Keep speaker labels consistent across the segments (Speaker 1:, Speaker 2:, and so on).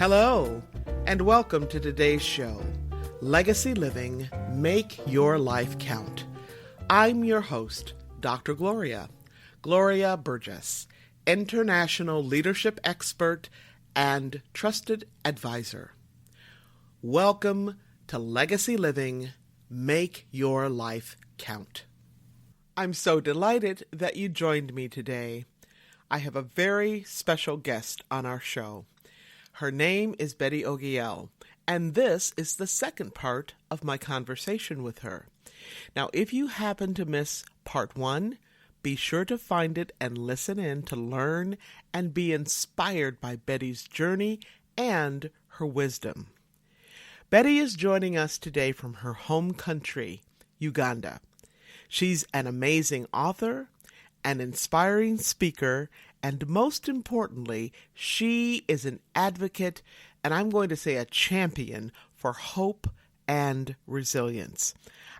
Speaker 1: Hello, and welcome to today's show, Legacy Living, Make Your Life Count. I'm your host, Dr. Gloria Burgess, international leadership expert and trusted advisor. Welcome to Legacy Living, Make Your Life Count. I'm so delighted that you joined me today. I have a very special guest on our show. Her name is Betty Ogiel, and this is the second part of my conversation with her. Now, if you happen to miss part one, be sure to find it and listen in to learn and be inspired by Betty's journey and her wisdom. Betty is joining us today from her home country, Uganda. She's an amazing author, an inspiring speaker, and most importantly, she is an advocate, and I'm going to say a champion, for hope and resilience.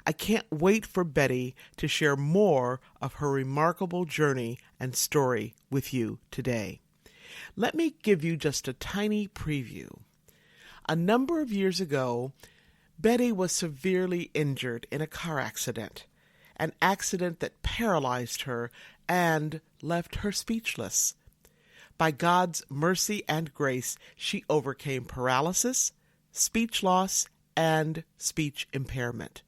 Speaker 1: I can't wait for Betty to share more of her remarkable journey and story with you today. Let me give you just a tiny preview. A number of years ago, Betty was severely injured in a car accident, an accident that paralyzed her and left her speechless. By God's mercy and grace, she overcame paralysis, speech loss, and speech impairment.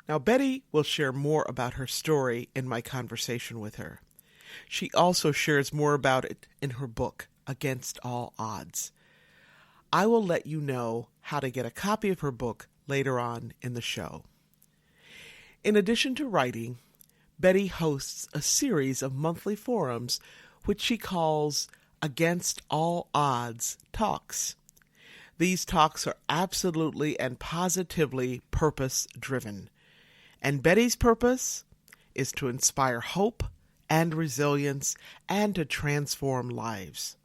Speaker 1: Now, Betty will share more about her story in my conversation with her. She also shares more about it in her book, Against All Odds. I will let you know how to get a copy of her book later on in the show. In addition to writing, Betty hosts a series of monthly forums which she calls Against All Odds Talks. These talks are absolutely and positively purpose-driven. And Betty's purpose is to inspire hope and resilience and to transform lives.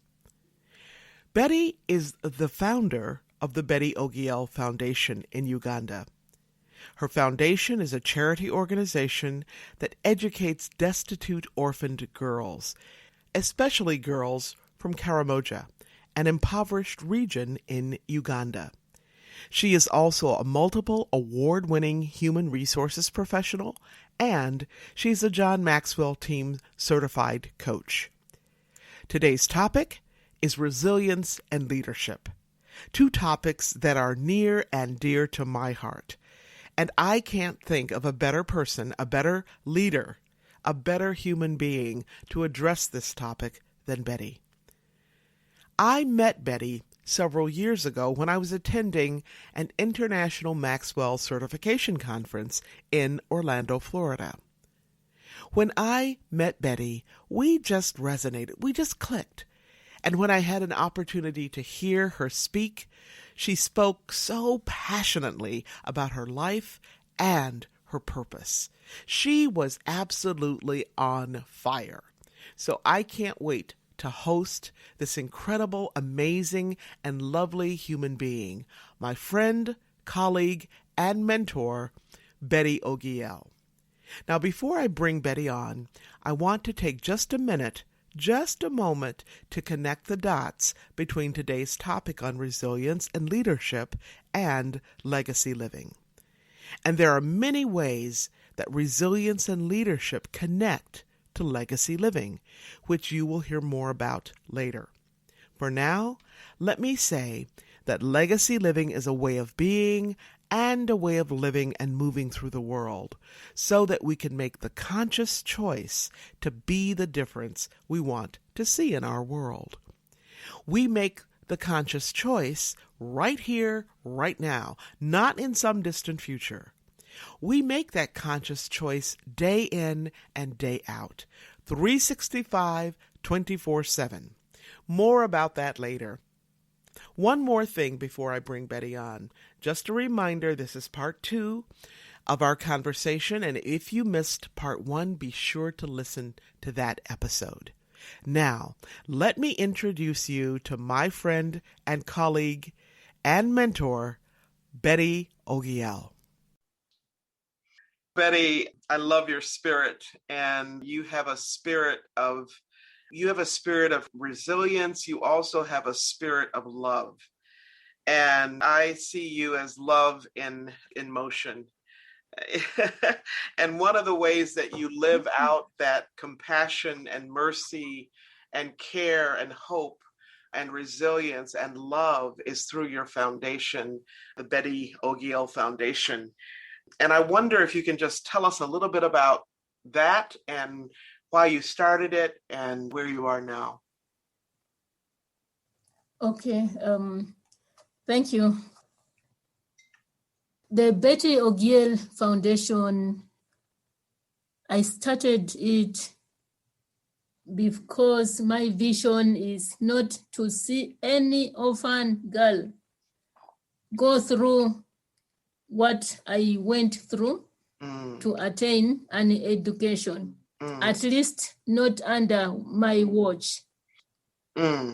Speaker 1: Betty is the founder of the Betty Ogiel Foundation in Uganda. Her foundation is a charity organization that educates destitute orphaned girls, especially girls from Karamoja, an impoverished region in Uganda. She is also a multiple award-winning human resources professional, and she's a John Maxwell Team certified coach. Today's topic is resilience and leadership, two topics that are near and dear to my heart. And I can't think of a better person, a better leader, a better human being to address this topic than Betty. I met Betty several years ago when I was attending an International Maxwell Certification Conference in Orlando, Florida. When I met Betty, we just resonated, we just clicked. And when I had an opportunity to hear her speak, she spoke so passionately about her life and her purpose. She was absolutely on fire. So I can't wait to host this incredible, amazing, and lovely human being, my friend, colleague, and mentor, Betty Ogiel. Now, before I bring Betty on, I want to take just a moment to connect the dots between today's topic on resilience and leadership and legacy living. And there are many ways that resilience and leadership connect to legacy living, which you will hear more about later. For now, let me say that legacy living is a way of being and a way of living and moving through the world so that we can make the conscious choice to be the difference we want to see in our world. We make the conscious choice right here, right now, not in some distant future. We make that conscious choice day in and day out, 365, 24/7. More about that later. One more thing before I bring Betty on. Just a reminder, this is part 2 of our conversation, and if you missed part 1, be sure to listen to that episode. Now, let me introduce you to my friend and colleague and mentor, Betty Ogiel. Betty, I love your spirit, and you have a spirit of You have a spirit of resilience. You also have a spirit of love. And I see you as love in motion. And one of the ways that you live out that compassion and mercy and care and hope and resilience and love is through your foundation, the Betty Ogiel Foundation. And I wonder if you can just tell us a little bit about that and why you started it and where you are now.
Speaker 2: Okay, thank you. The Betty Ogiel Foundation, I started it because my vision is not to see any orphan girl go through what I went through to attain an education, at least not under my watch.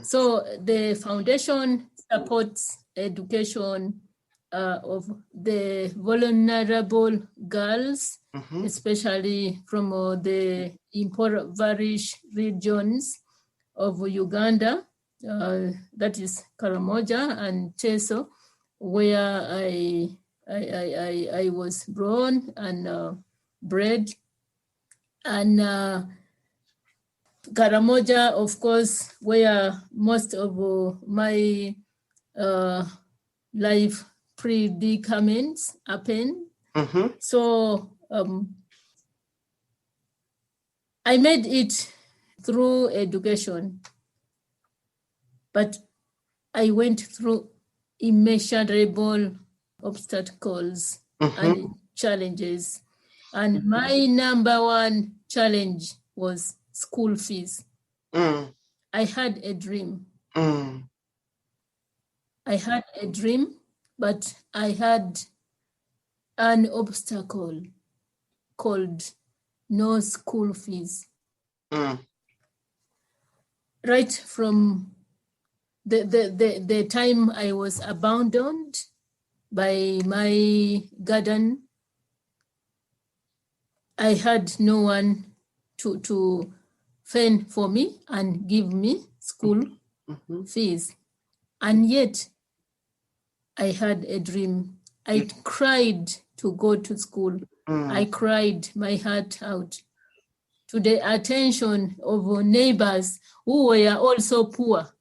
Speaker 2: So the foundation supports education of the vulnerable girls, especially from the impoverished regions of Uganda, that is Karamoja and Teso, where I was born and bred. And Karamoja, of course, where most of my life predicaments happen. So I made it through education, but I went through immeasurable obstacles and challenges. And my number one challenge was school fees. I had a dream. I had a dream, but I had an obstacle called no school fees. Right from the time I was abandoned by my guardian, I had no one to fend for me and give me school fees. And yet I had a dream. I cried to go to school. I cried my heart out to the attention of neighbors who were also poor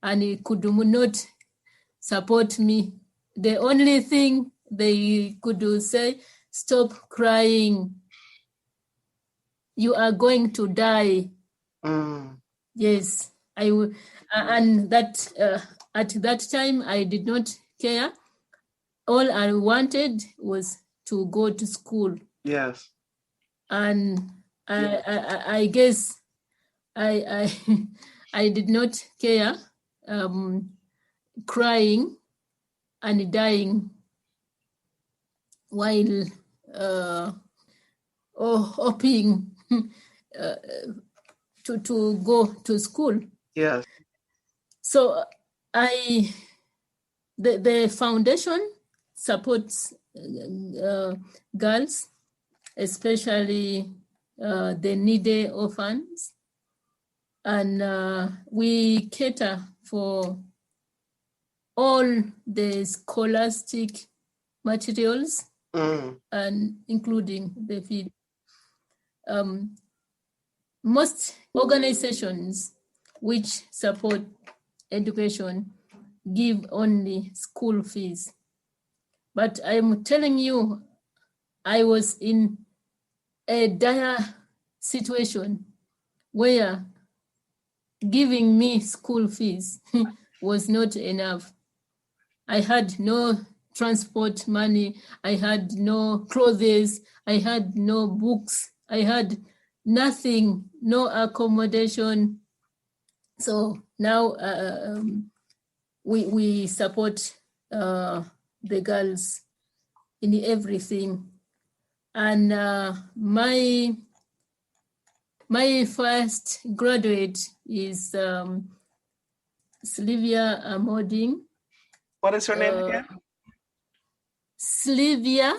Speaker 2: and could not support me. The only thing they could say, stop crying. You are going to die. Yes, I will. And that at that time, I did not care. All I wanted was to go to school.
Speaker 1: Yes.
Speaker 2: And I guess I did not care crying and dying while hoping to go to school.
Speaker 1: Yes.
Speaker 2: So the foundation supports girls, especially the needy orphans, and we cater for all the scholastic materials and including the feed. Most organizations which support education give only school fees. But I'm telling you, I was in a dire situation where giving me school fees was not enough. I had no transport money. I had no clothes. I had no books. I had nothing, no accommodation. So now we support the girls in everything. And my first graduate is Sylvia Amoding.
Speaker 1: What is her name again?
Speaker 2: Sylvia,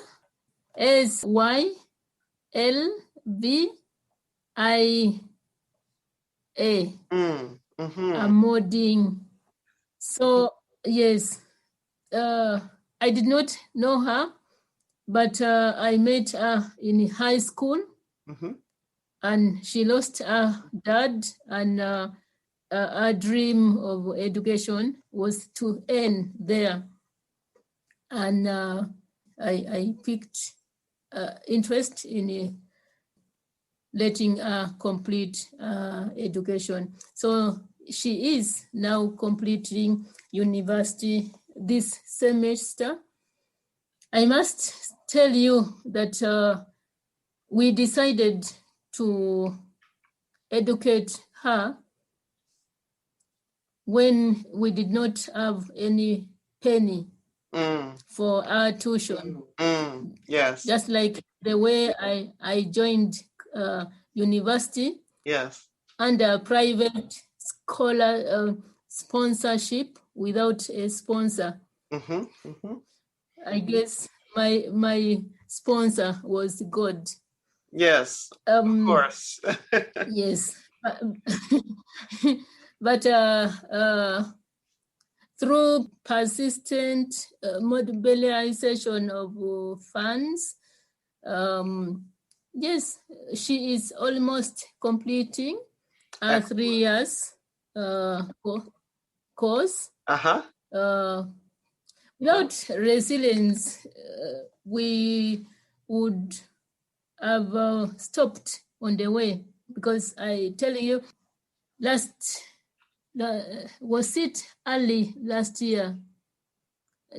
Speaker 2: SYLVIA A.
Speaker 1: Mm-hmm.
Speaker 2: A modding. So yes, I did not know her, but I met her in high school,
Speaker 1: Mm-hmm.
Speaker 2: and she lost her dad, and her dream of education was to end there. And I picked interest in letting her complete education. So she is now completing university this semester. I must tell you that we decided to educate her when we did not have any penny for our tuition.
Speaker 1: Yes.
Speaker 2: Just like the way I joined university
Speaker 1: Yes.
Speaker 2: under private scholar sponsorship without a sponsor.
Speaker 1: Mm-hmm. Mm-hmm.
Speaker 2: I guess my sponsor was God.
Speaker 1: Yes. Of course.
Speaker 2: Yes. But through persistent mobilization of funds, yes, she is almost completing a 3 years course.
Speaker 1: Uh-huh.
Speaker 2: Without resilience, we would have stopped on the way, because I tell you, was it early last year?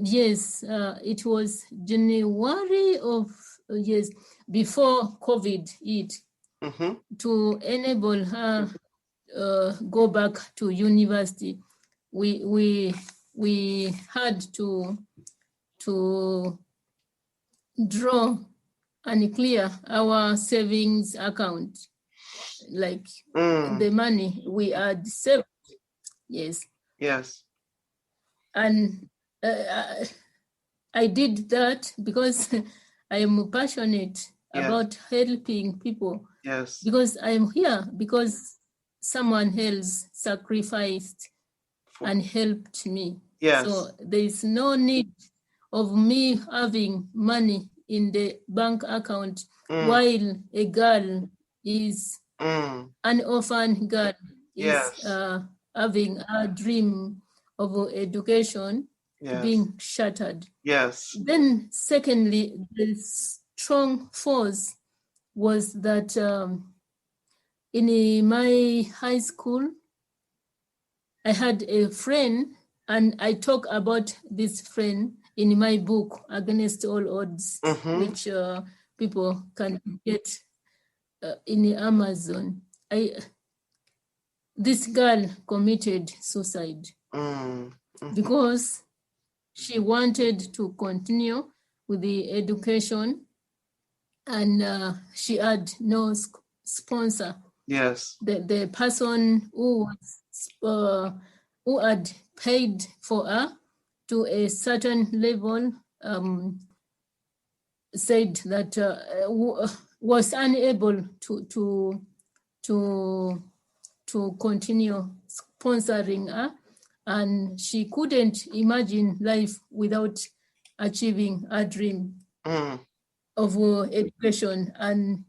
Speaker 2: Yes, it was January of, yes, before COVID hit, to enable her go back to university. We had to draw and clear our savings account, like the money we had saved. Yes.
Speaker 1: Yes.
Speaker 2: And I did that because I am passionate about helping people.
Speaker 1: Yes.
Speaker 2: Because I am here because someone else sacrificed and helped me.
Speaker 1: Yes.
Speaker 2: So there is no need of me having money in the bank account while a girl is an orphan girl is having a dream of education being shattered.
Speaker 1: Yes.
Speaker 2: Then secondly, the strong force was that in my high school, I had a friend, and I talk about this friend in my book, Against All Odds, which people can get in Amazon. This girl committed suicide because she wanted to continue with the education, and she had no sponsor.
Speaker 1: Yes.
Speaker 2: The person who had paid for her to a certain level said that was unable to continue sponsoring her, and she couldn't imagine life without achieving a dream of education, and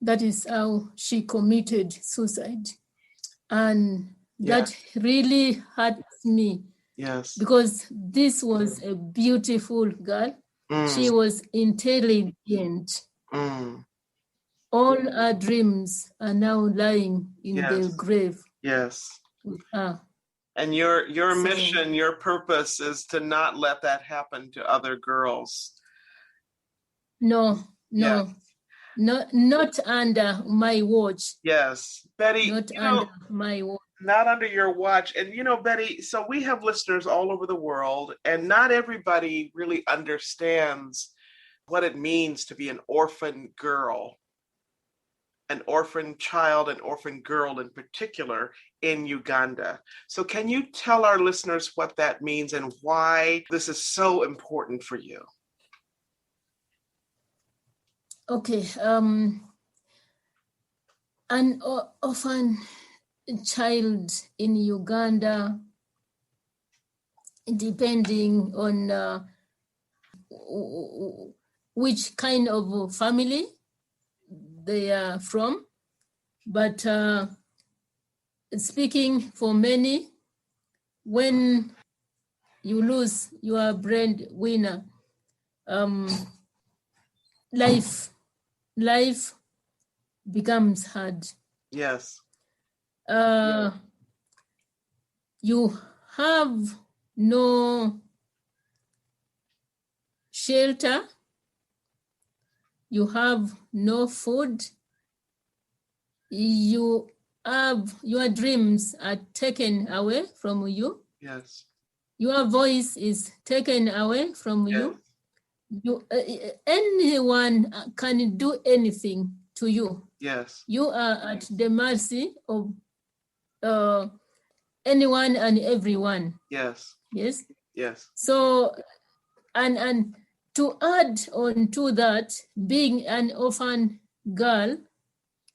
Speaker 2: that is how she committed suicide. And that really hurts me.
Speaker 1: Yes.
Speaker 2: Because this was a beautiful girl. She was intelligent. All her dreams are now lying in the grave.
Speaker 1: Yes. And your mission, your purpose is to not let that happen to other girls.
Speaker 2: No. Not under my watch.
Speaker 1: Yes. Betty,
Speaker 2: not under my watch.
Speaker 1: Not under your watch. And Betty, so we have listeners all over the world, and not everybody really understands what it means to be an orphan girl, an orphan child, an orphan girl in particular in Uganda. So can you tell our listeners what that means and why this is so important for you?
Speaker 2: Okay. an orphan child in Uganda, depending on which kind of family they are from. But speaking for many, when you lose your breadwinner, life becomes hard.
Speaker 1: Yes.
Speaker 2: You have no shelter. You have no food. You have your dreams are taken away from you.
Speaker 1: Yes.
Speaker 2: Your voice is taken away from you. You anyone can do anything to you.
Speaker 1: Yes.
Speaker 2: You are at the mercy of anyone and everyone.
Speaker 1: Yes.
Speaker 2: Yes.
Speaker 1: Yes.
Speaker 2: So, and to add on to that, being an orphan girl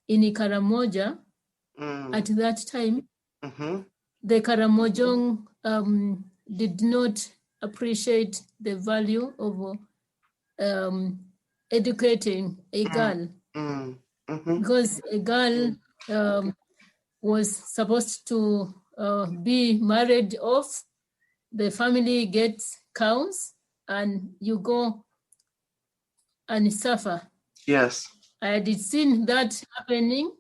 Speaker 2: in Karamoja at that time, the Karamojong did not appreciate the value of educating a girl, because a girl was supposed to be married off. The family gets cows and you go and suffer.
Speaker 1: Yes.
Speaker 2: I had seen that happening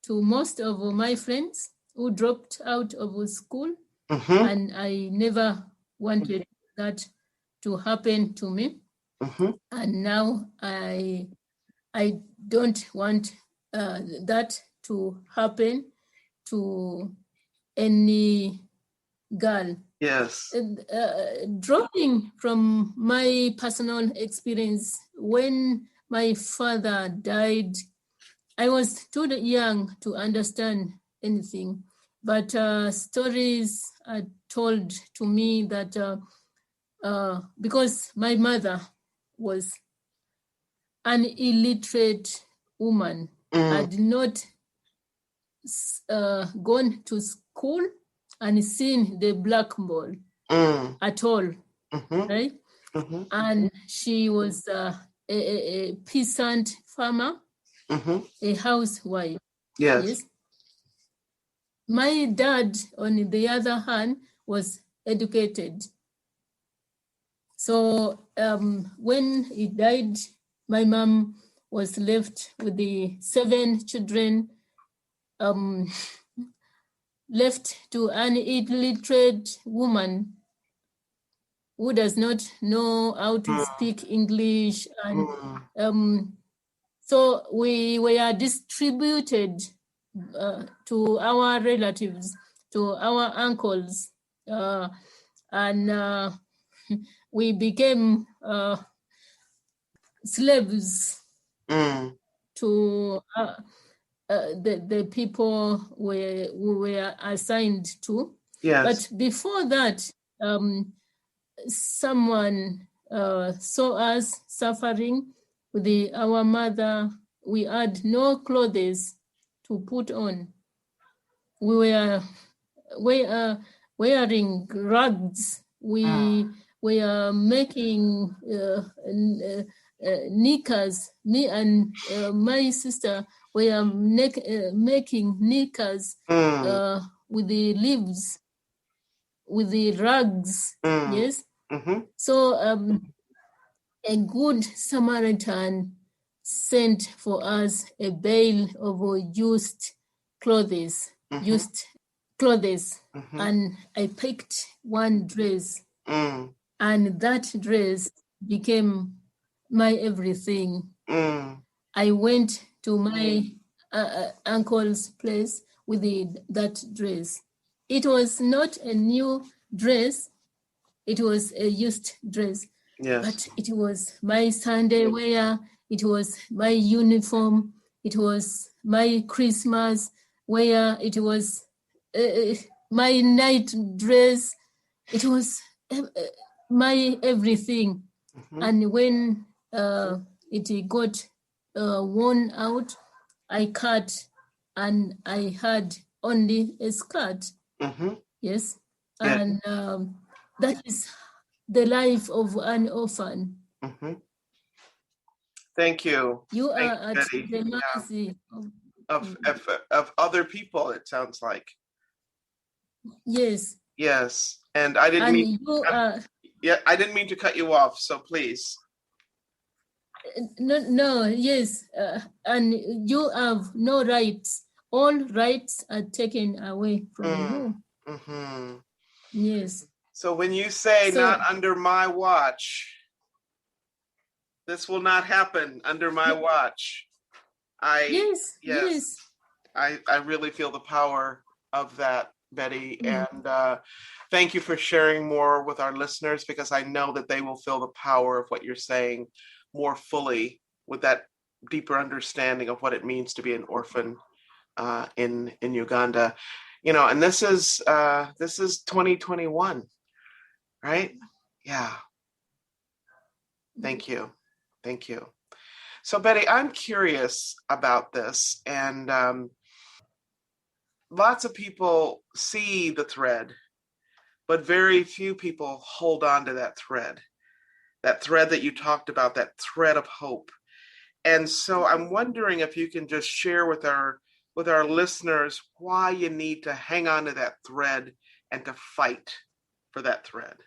Speaker 2: to most of my friends who dropped out of school, and I never wanted that to happen to me. And now I don't want that to happen to any girl.
Speaker 1: Yes.
Speaker 2: Drawing from my personal experience, when my father died, I was too young to understand anything, but stories are told to me that because my mother was an illiterate woman, had not gone to school and seen the blackboard at all, right? And she was a peasant farmer, a housewife.
Speaker 1: Yes.
Speaker 2: My dad, on the other hand, was educated. So when he died, my mom was left with the 7 children, left to an illiterate woman who does not know how to speak English. And so we were distributed to our relatives, to our uncles, and we became slaves to the people we were assigned to.
Speaker 1: Yes.
Speaker 2: But before that, someone saw us suffering with our mother. We had no clothes to put on. We were wearing rags. We were making knickers. Me and my sister were making knickers with the leaves, with the rags. Yes. So a good Samaritan sent for us a bale of used clothes, and I picked one dress, and that dress became my everything. I went to my uncle's place with that dress. It was not a new dress, it was a used dress.
Speaker 1: Yes.
Speaker 2: But it was my Sunday wear, it was my uniform, it was my Christmas wear, it was my night dress, it was my everything. And when it got worn out, I cut and I had only a skirt.
Speaker 1: Mm-hmm.
Speaker 2: Yes.
Speaker 1: Yeah.
Speaker 2: And that is the life of an orphan.
Speaker 1: Mm-hmm. Thank you.
Speaker 2: You
Speaker 1: Thank
Speaker 2: are
Speaker 1: you,
Speaker 2: at
Speaker 1: Betty.
Speaker 2: the
Speaker 1: Yeah.
Speaker 2: mercy
Speaker 1: Of other people, it sounds like.
Speaker 2: yes.
Speaker 1: Yes. And I didn't
Speaker 2: And
Speaker 1: mean
Speaker 2: you are
Speaker 1: I didn't mean to cut you off, so please.
Speaker 2: no, yes. And you have no rights. All rights are taken away from you.
Speaker 1: Mm-hmm.
Speaker 2: Yes.
Speaker 1: So when you say not
Speaker 2: So
Speaker 1: under my watch, this will not happen under my watch.
Speaker 2: yes,
Speaker 1: Yes, I really feel the power of that, Betty. And thank you for sharing more with our listeners, because I know that they will feel the power of what you're saying more fully, with that deeper understanding of what it means to be an orphan in Uganda. And this is 2021, right? Yeah. Thank you. Thank you. So, Betty, I'm curious about this, and lots of people see the thread, but very few people hold on to that thread that you talked about, that thread of hope. And so I'm wondering if you can just share with our listeners why you need to hang on to that thread and to fight for that thread.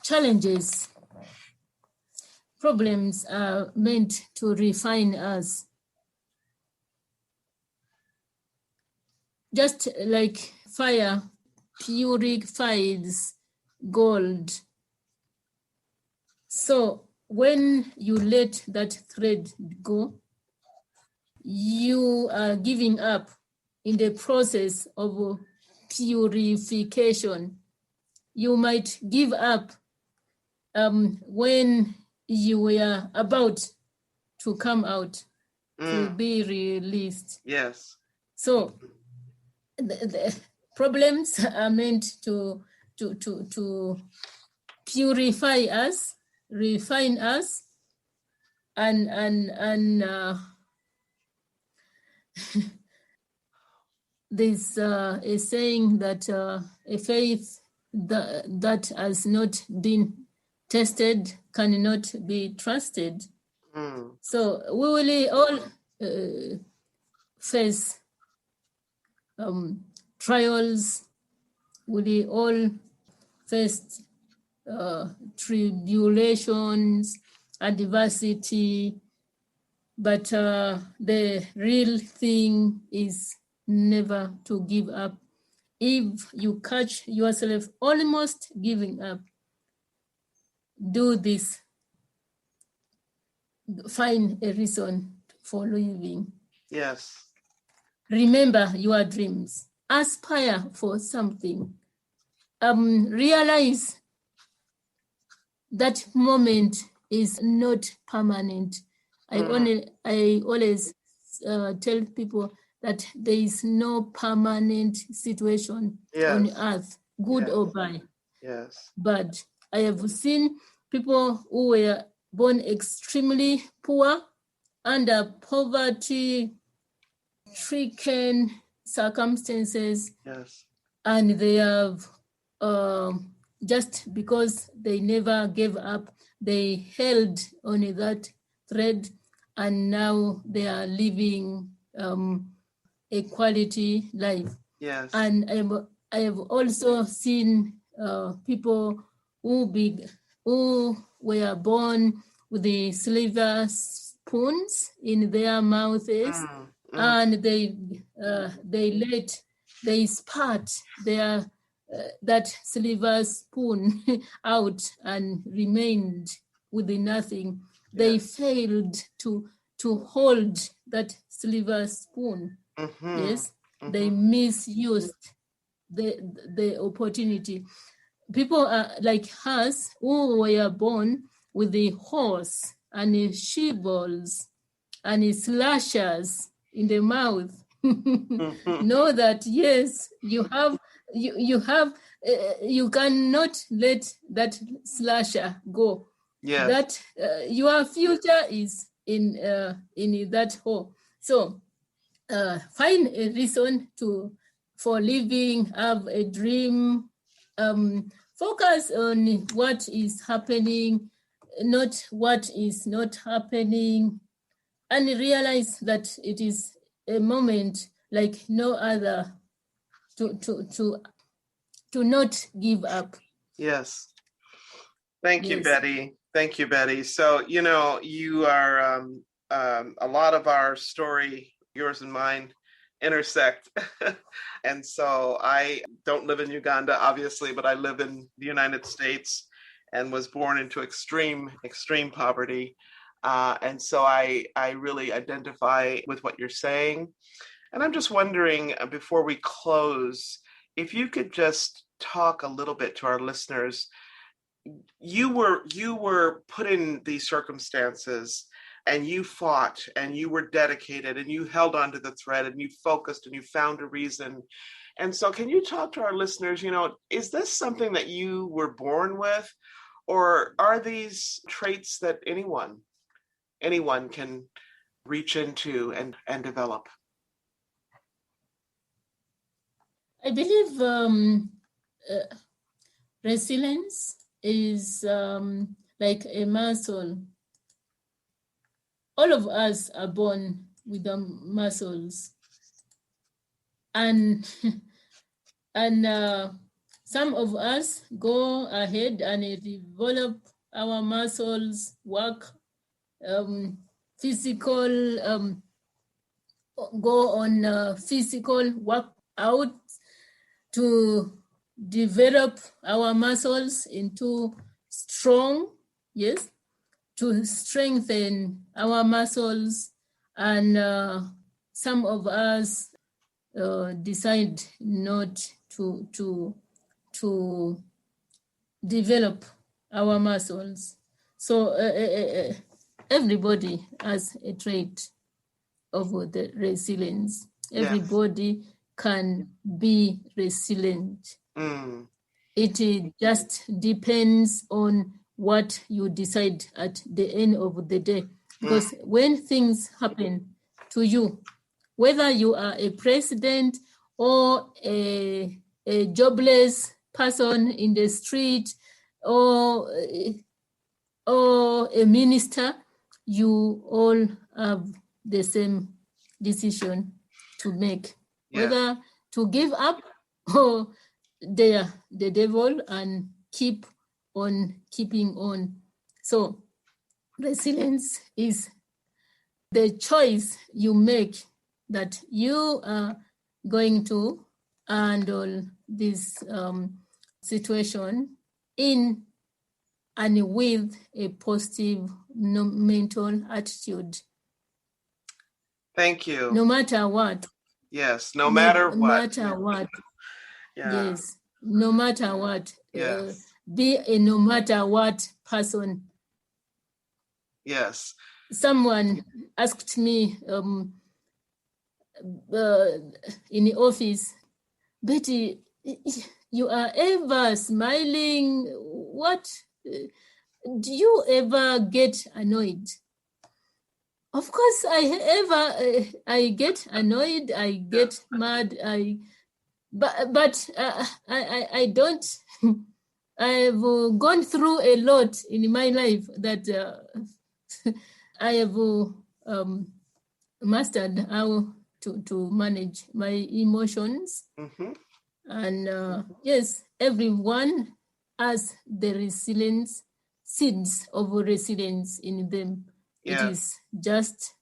Speaker 2: Challenges, problems are meant to refine us. Just like fire purifies gold. So when you let that thread go, you are giving up in the process of purification. You might give up when you were about to come out to be released.
Speaker 1: Yes.
Speaker 2: So the problems are meant to purify us, refine us, and there's a saying that a faith that has not been tested cannot be trusted. So we will all face trials. We will all face tribulations, adversity, but the real thing is never to give up. If you catch yourself almost giving up, do this. Find a reason for living.
Speaker 1: Yes.
Speaker 2: Remember your dreams. Aspire for something. Realize that moment is not permanent. I always tell people that there is no permanent situation on earth, good or bad.
Speaker 1: Yes.
Speaker 2: But I have seen people who were born extremely poor, under poverty-stricken circumstances, and they have just because they never gave up, they held on that thread, and now they are living a quality life.
Speaker 1: Yes.
Speaker 2: And I have also seen people who were born with the silver spoons in their mouths, and they spat that silver spoon out and remained with nothing. They failed to hold that silver spoon. Yes, they misused the opportunity. People are like us who were born with the horse and the shivels and the slashers in the mouth. know that yes, you cannot let that slasher go.
Speaker 1: Yes.
Speaker 2: That your future is in that hole. So find a reason for living, have a dream, focus on what is happening, not what is not happening, and realize that it is a moment like no other to not give up.
Speaker 1: Yes. Thank you,
Speaker 2: Yes.
Speaker 1: Betty. Thank you, Betty. So, you are a lot of our story, yours and mine, intersect. And so I don't live in Uganda, obviously, but I live in the United States and was born into extreme poverty. And so I really identify with what you're saying. And I'm just wondering, before we close, if you could just talk a little bit to our listeners. You were put in these circumstances, and you fought, and you were dedicated, and you held on to the thread, and you focused, and you found a reason. And so can you talk to our listeners, is this something that you were born with, or are these traits that anyone can reach into and develop?
Speaker 2: I believe resilience is like a muscle. All of us are born with the muscles, and some of us go ahead and develop our muscles, work, physical, go on physical workout to develop our muscles into strong, yes, to strengthen our muscles. And some of us decide not to develop our muscles. So everybody has a trait of the resilience.
Speaker 1: Yes.
Speaker 2: Everybody can be resilient. It just depends on what you decide at the end of the day. Because when things happen to you, whether you are a president or a jobless person in the street or a minister, you all have the same decision to make. Yes. Whether to give up or the devil and keep on keeping on. So resilience is the choice you make that you are going to handle this situation in and with a positive mental attitude.
Speaker 1: Thank you.
Speaker 2: No matter what.
Speaker 1: Yes, no matter what.
Speaker 2: No matter what.
Speaker 1: Yeah.
Speaker 2: Yes, no matter what.
Speaker 1: Yes.
Speaker 2: Be a no matter what person.
Speaker 1: Yes.
Speaker 2: Someone asked me in the office, Betty, you are ever smiling. What? Do you ever get annoyed? Of course, I get annoyed. I get mad. But I don't. I've gone through a lot in my life that I have mastered how to manage my emotions. Mm-hmm. And yes, everyone has the resilience, seeds of resilience in them. Yeah. It is just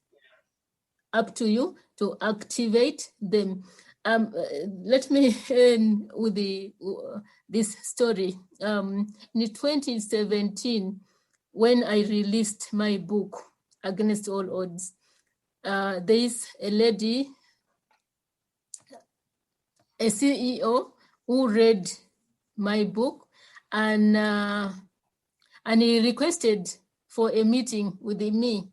Speaker 2: up to you to activate them. Let me end with this story. In 2017, when I released my book, Against All Odds, there is a lady, a CEO, who read my book, and he requested for a meeting with me.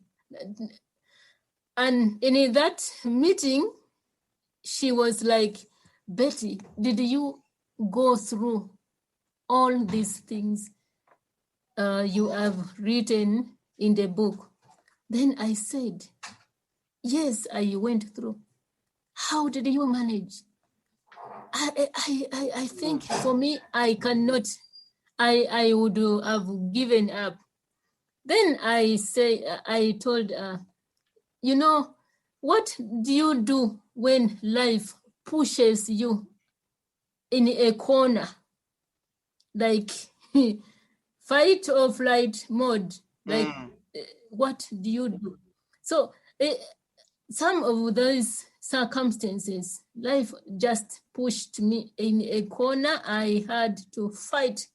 Speaker 2: And in that meeting, she was like, Betty, did you go through all these things you have written in the book? Then I said, yes, I went through. How did you manage? I think for me, I cannot, I would have given up. Then I told her, you know, what do you do when life pushes you in a corner, like fight or flight mode? Like, what do you do? So some of those circumstances, life just pushed me in a corner. I had to fight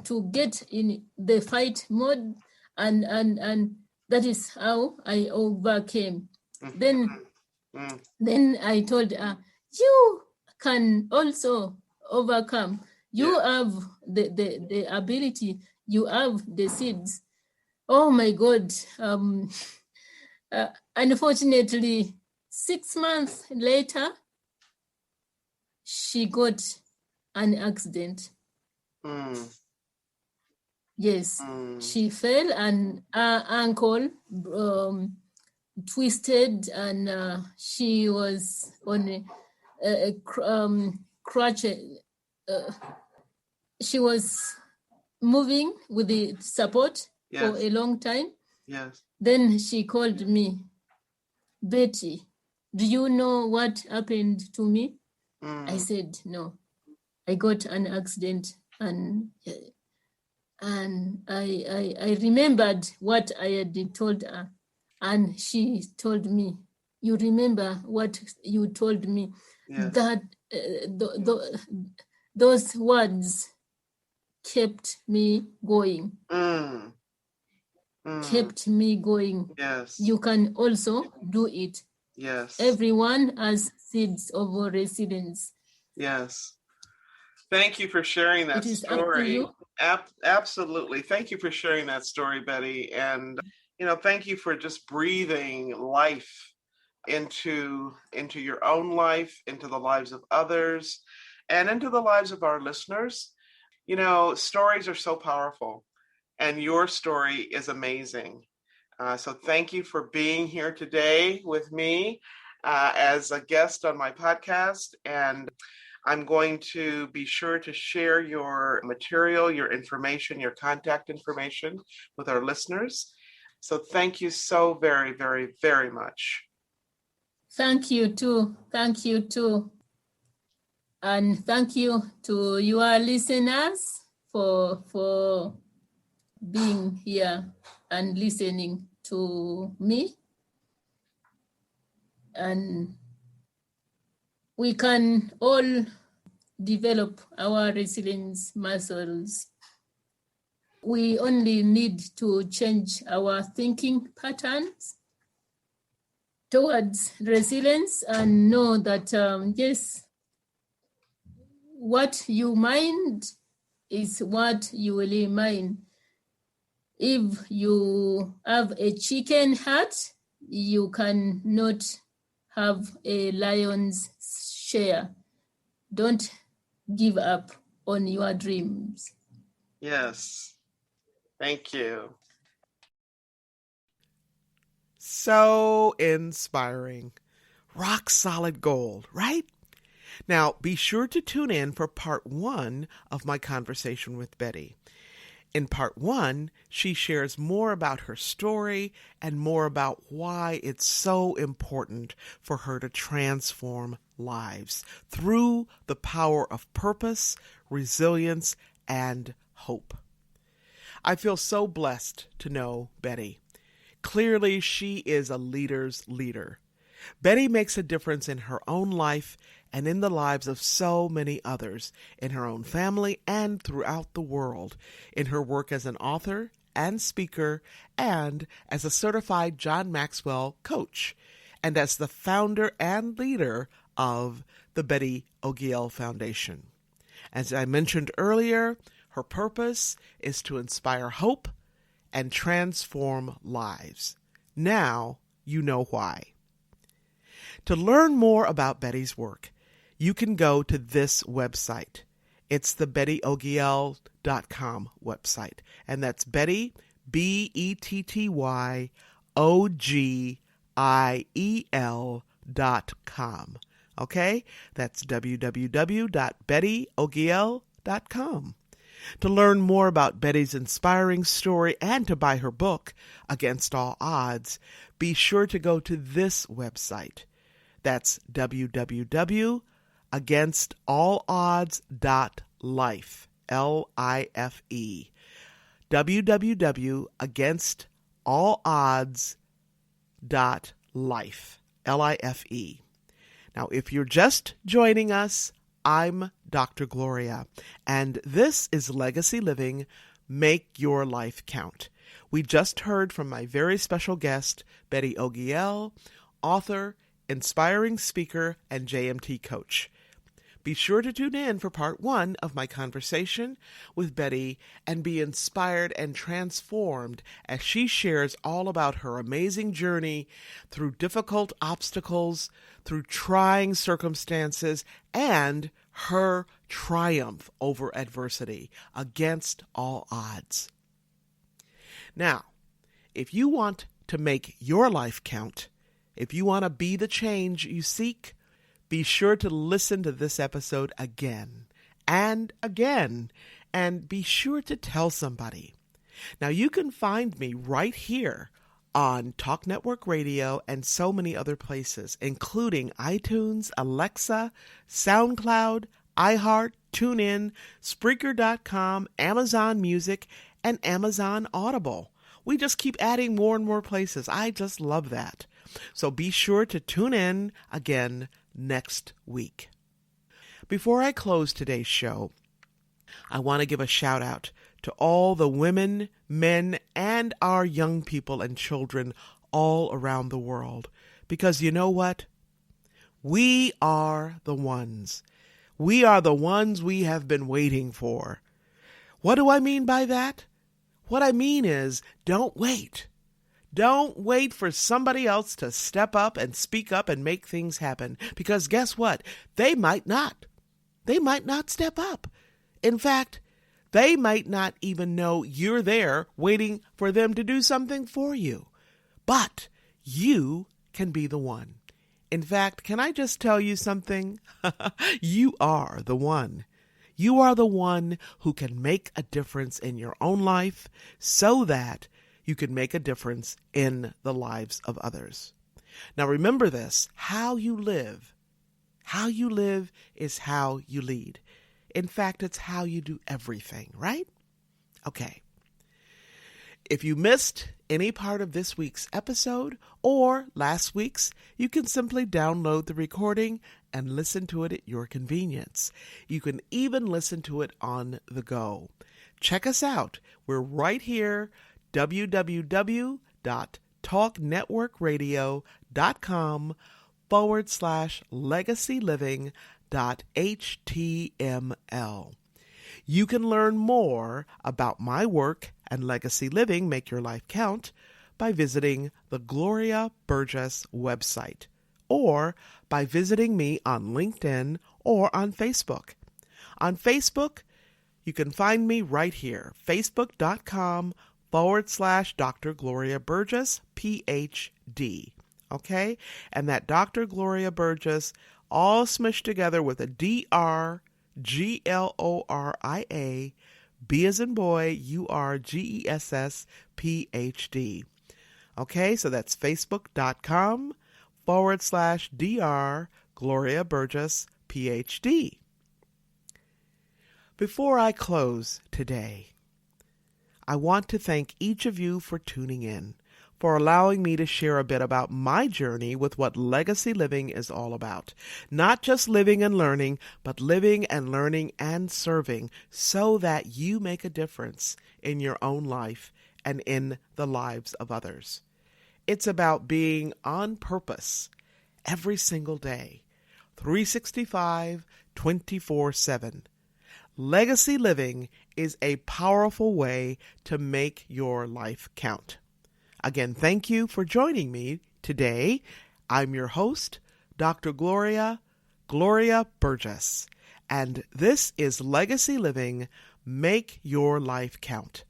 Speaker 2: to get in the fight mode, and that is how I overcame. Then I told her, you can also overcome. You have the ability, you have the seeds. Oh my God. Unfortunately, 6 months later, she got an accident. Yes, she fell and her ankle twisted, and she was on a crutch. She was moving with the support for a long time.
Speaker 1: Yes.
Speaker 2: Then she called me, Betty, do you know what happened to me? I said, no, I got an accident, and I remembered what I had told her, and she told me, you remember what you told me?
Speaker 1: Yes.
Speaker 2: That those words kept me going. Kept me going.
Speaker 1: Yes.
Speaker 2: You can also do it.
Speaker 1: Yes.
Speaker 2: Everyone has seeds of resilience.
Speaker 1: Yes. Thank you for sharing that
Speaker 2: It is
Speaker 1: story.
Speaker 2: up to you.
Speaker 1: Absolutely. Thank you for sharing that story, Betty. And, thank you for just breathing life into your own life, into the lives of others, and into the lives of our listeners. Stories are so powerful, and your story is amazing. So thank you for being here today with me as a guest on my podcast. And I'm going to be sure to share your material, your information, your contact information with our listeners. So thank you so very, very, very much.
Speaker 2: Thank you too. Thank you too. And thank you to your listeners for being here and listening to me. And we can all develop our resilience muscles. We only need to change our thinking patterns towards resilience and know that, yes, what you mind is what you will mind. If you have a chicken heart, you cannot have a lion's share. Don't give up on your dreams.
Speaker 1: Yes. Thank you. So inspiring. Rock solid gold, right? Now, be sure to tune in for part 1 of my conversation with Betty. In part 1, she shares more about her story and more about why it's so important for her to transform lives through the power of purpose, resilience, and hope. I feel so blessed to know Betty. Clearly, she is a leader's leader. Betty makes a difference in her own life and in the lives of so many others, in her own family and throughout the world, in her work as an author and speaker and as a certified John Maxwell coach, and as the founder and leader of the Betty Ogiel Foundation. As I mentioned earlier, her purpose is to inspire hope and transform lives. Now you know why. To learn more about Betty's work, you can go to this website. It's the BettyOgiel.com website. And that's Betty, BettyOgiel.com. Okay? That's www.BettyOgiel.com. To learn more about Betty's inspiring story and to buy her book, Against All Odds, be sure to go to this website. That's www.againstalodds.life, Life, www.againstalodds.life, Life. Now, if you're just joining us, I'm Dr. Gloria, and this is Legacy Living, Make Your Life Count. We just heard from my very special guest, Betty Ogiel, author, inspiring speaker, and JMT coach. Be sure to tune in for part 1 of my conversation with Betty and be inspired and transformed as she shares all about her amazing journey through difficult obstacles, through trying circumstances, and her triumph over adversity against all odds. Now, if you want to make your life count, if you want to be the change you seek, be sure to listen to this episode again and again, and be sure to tell somebody. Now, you can find me right here on Talk Network Radio and so many other places, including iTunes, Alexa, SoundCloud, iHeart, TuneIn, Spreaker.com, Amazon Music, and Amazon Audible. We just keep adding more and more places. I just love that. So be sure to tune in again next week. Before I close today's show, I want to give a shout out to all the women, men, and our young people and children all around the world. Because you know what? We are the ones. We are the ones we have been waiting for. What do I mean by that? What I mean is, don't wait. Don't wait for somebody else to step up and speak up and make things happen. Because guess what? They might not. They might not step up. In fact, they might not even know you're there waiting for them to do something for you. But you can be the one. In fact, can I just tell you something? You are the one. You are the one who can make a difference in your own life so that you can make a difference in the lives of others. Now remember this, how you live is how you lead. In fact, it's how you do everything, right? Okay. If you missed any part of this week's episode or last week's, you can simply download the recording and listen to it at your convenience. You can even listen to it on the go. Check us out. We're right here, www.talknetworkradio.com/legacyliving.html. You can learn more about my work and Legacy Living, Make Your Life Count, by visiting the Gloria Burgess website or by visiting me on LinkedIn or on Facebook. On Facebook, you can find me right here, facebook.com/Dr. Gloria Burgess, PhD. Okay? And that Dr. Gloria Burgess, all smushed together with a D-R, Gloria, B as in boy, URGESS, PhD. Okay, so that's facebook.com/Dr. Gloria Burgess, PhD. Before I close today, I want to thank each of you for tuning in, for allowing me to share a bit about my journey with what legacy living is all about. Not just living and learning, but living and learning and serving so that you make a difference in your own life and in the lives of others. It's about being on purpose every single day, 365, 24/7. Legacy living is a powerful way to make your life count. Again, thank you for joining me today. I'm your host, Dr. Gloria Burgess, and this is Legacy Living, Make Your Life Count.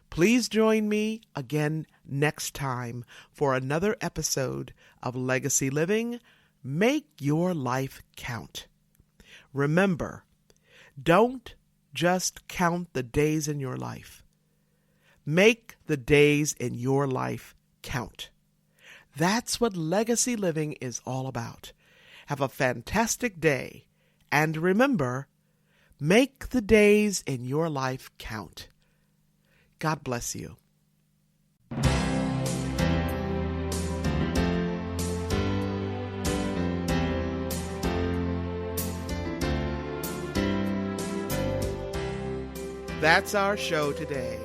Speaker 1: Please join me again next time for another episode of Legacy Living, Make Your Life Count. Remember, don't just count the days in your life. Make the days in your life count. That's what legacy living is all about. Have a fantastic day, and remember, make the days in your life count. God bless you. That's our show today.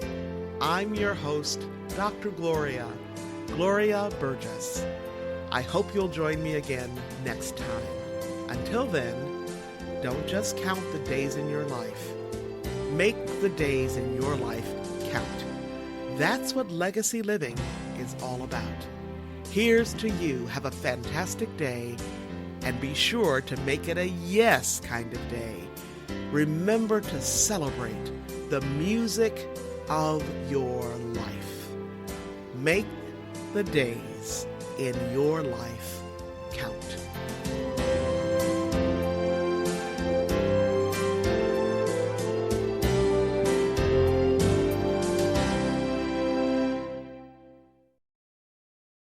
Speaker 1: I'm your host, Dr. Gloria Burgess. I hope you'll join me again next time. Until then, don't just count the days in your life. Make the days in your life count. That's what legacy living is all about. Here's to you. Have a fantastic day, and be sure to make it a yes kind of day. Remember to celebrate the music of your life. Make the days in your life